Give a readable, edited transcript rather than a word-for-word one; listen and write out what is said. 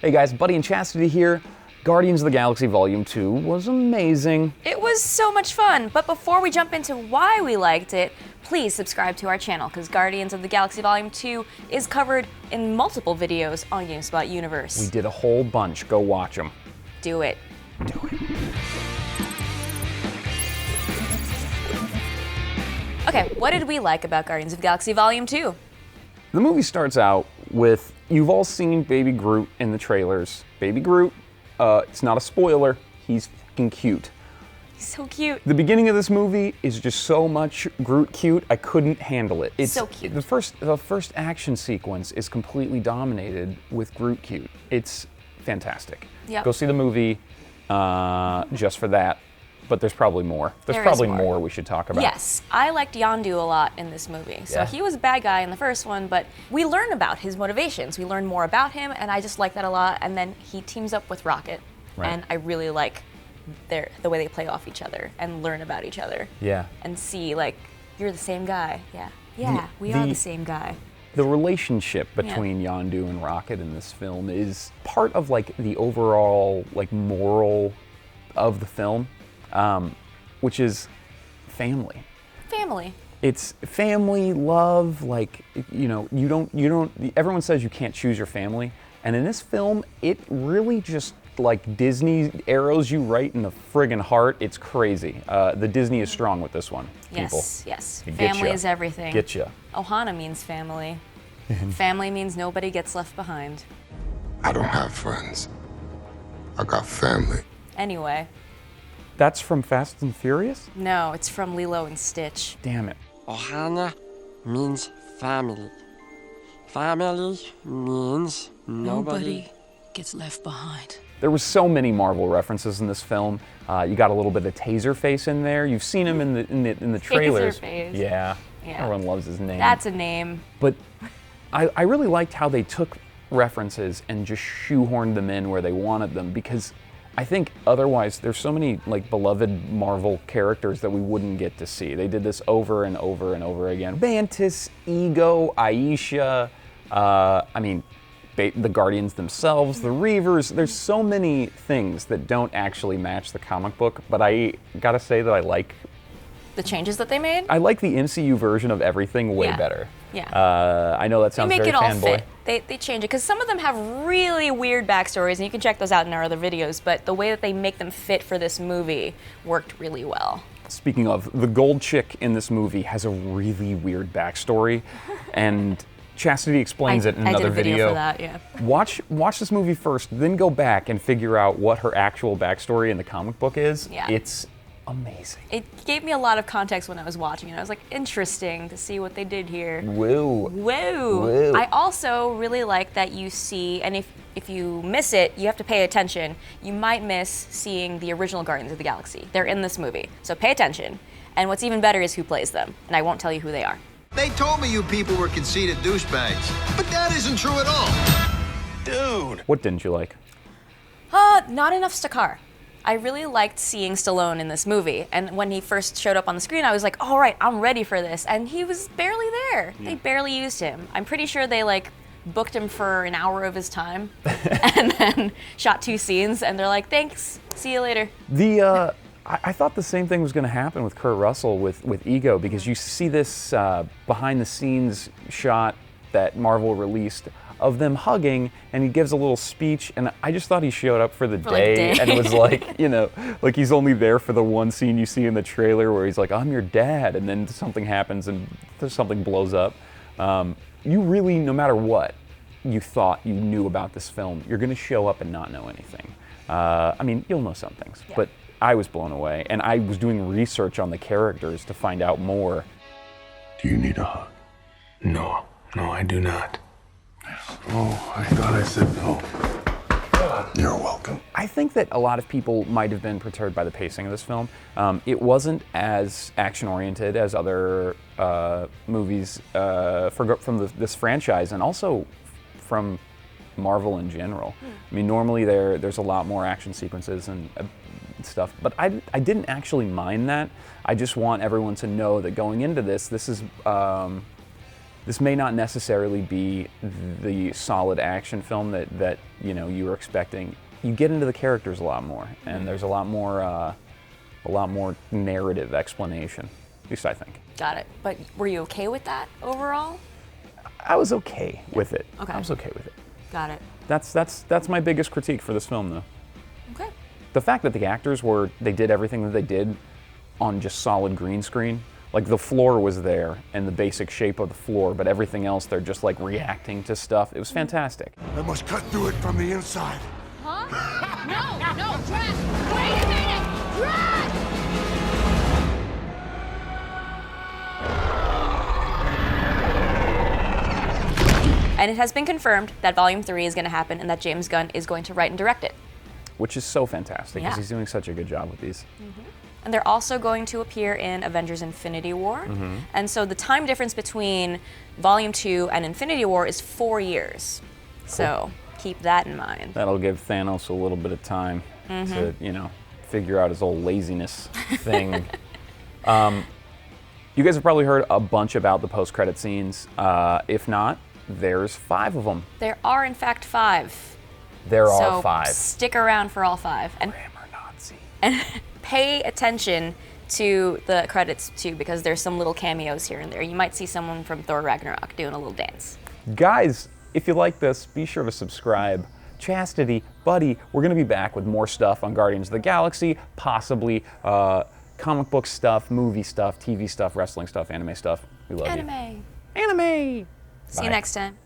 Hey guys, Buddy and Chastity here. Guardians of the Galaxy Volume 2 was amazing. It was so much fun, but before we jump into why we liked it, please subscribe to our channel, because Guardians of the Galaxy Volume 2 is covered in multiple videos on GameSpot Universe. We did a whole bunch. Go watch them. Do it. Do it. Okay, what did we like about Guardians of the Galaxy Volume 2? The movie starts out with, you've all seen Baby Groot in the trailers. Baby Groot, it's not a spoiler, he's fucking cute. He's so cute. The beginning of this movie is just so much Groot cute, I couldn't handle it. It's so cute. The first action sequence is completely dominated with Groot cute. It's fantastic. Yep. Go see the movie just for that. But there's probably more. There's probably more we should talk about. Yes, I liked Yondu a lot in this movie. So he was a bad guy in the first one, but we learn about his motivations. We learn more about him, and I just like that a lot. And then he teams up with Rocket, and I really like the way they play off each other and learn about each other. Yeah. And see, like, you're the same guy. Yeah, we are the same guy. The relationship between Yondu and Rocket in this film is part of, like, the overall, like, moral of the film. Which is family. Family. It's family, love, like, you know, everyone says you can't choose your family, and in this film, it really just, like, Disney arrows you right in the friggin' heart. It's crazy. The Disney is strong with this one, people. Yes. Family is everything. Getcha. Ohana means family. Family means nobody gets left behind. I don't have friends. I got family. Anyway. That's from Fast and Furious? No, it's from Lilo and Stitch. Damn it. Ohana means family. Family means nobody gets left behind. There was so many Marvel references in this film. You got a little bit of Taserface in there. You've seen him in the trailers. Taserface. Yeah. Everyone loves his name. That's a name. But I really liked how they took references and just shoehorned them in where they wanted them, because I think otherwise there's so many, like, beloved Marvel characters that we wouldn't get to see. They did this over and over and over again. Mantis, Ego, Aisha, the Guardians themselves, the Reavers. There's so many things that don't actually match the comic book, but I gotta say that I like the changes that they made? I like the MCU version of everything way better. Yeah. I know that sounds very fanboy. They make it all fit. They change it, because some of them have really weird backstories, and you can check those out in our other videos, but the way that they make them fit for this movie worked really well. Speaking of, the gold chick in this movie has a really weird backstory, and Chastity explains it in another video. I did a video for that, yeah. Watch this movie first, then go back and figure out what her actual backstory in the comic book is. Yeah. It's amazing. It gave me a lot of context when I was watching it. I was like, interesting to see what they did here. Whoa. Whoa. I also really like that you see, and if you miss it, you have to pay attention. You might miss seeing the original Guardians of the Galaxy. They're in this movie, so pay attention. And what's even better is who plays them, and I won't tell you who they are. They told me you people were conceited douchebags, but that isn't true at all. Dude. What didn't you like? Not enough Stakar. I really liked seeing Stallone in this movie, and when he first showed up on the screen, I was like, all right, I'm ready for this, and he was barely there. They barely used him. I'm pretty sure they, like, booked him for an hour of his time, and then shot 2 scenes, and they're like, thanks, see you later. I thought the same thing was going to happen with Kurt Russell with Ego, because you see this behind-the-scenes shot that Marvel released of them hugging, and he gives a little speech, and I just thought he showed up for the day, and it was like, you know, like he's only there for the one scene you see in the trailer where he's like, I'm your dad, and then something happens and something blows up. You really, no matter what you thought you knew about this film, you're going to show up and not know anything. I mean, you'll know some things, but I was blown away, and I was doing research on the characters to find out more. Do you need a hug? No, I do not. Oh, I thought I said no. You're welcome. I think that a lot of people might have been perturbed by the pacing of this film. It wasn't as action-oriented as other movies from this franchise, and also from Marvel in general. I mean, normally there's a lot more action sequences and stuff, but I didn't actually mind that. I just want everyone to know that going into this is this may not necessarily be the solid action film that you were expecting. You get into the characters a lot more, and there's a lot more narrative explanation. At least I think. Got it. But were you okay with that overall? I was okay with it. Okay. I was okay with it. Got it. That's my biggest critique for this film, though. Okay. The fact that the actors they did everything that they did on just solid green screen. Like the floor was there and the basic shape of the floor, but everything else they're just like reacting to stuff. It was fantastic. I must cut through it from the inside. Huh? No, Drax! Wait a minute! Drax! And it has been confirmed that Volume 3 is going to happen and that James Gunn is going to write and direct it. Which is so fantastic because Yeah. he's doing such a good job with these. And they're also going to appear in Avengers Infinity War. And so the time difference between Volume 2 and Infinity War is 4 years. So keep that in mind. That'll give Thanos a little bit of time to, figure out his old laziness thing. You guys have probably heard a bunch about the post-credit scenes. If not, there's 5 of them. There are, in fact, 5. There So are 5. stick around for all 5. And Grammar Nazi. pay attention to the credits, too, because there's some little cameos here and there. You might see someone from Thor Ragnarok doing a little dance. Guys, if you like this, be sure to subscribe. Chastity, Buddy, we're going to be back with more stuff on Guardians of the Galaxy, possibly comic book stuff, movie stuff, TV stuff, wrestling stuff, anime stuff. We love you. Anime. Anime! See you Bye. next time.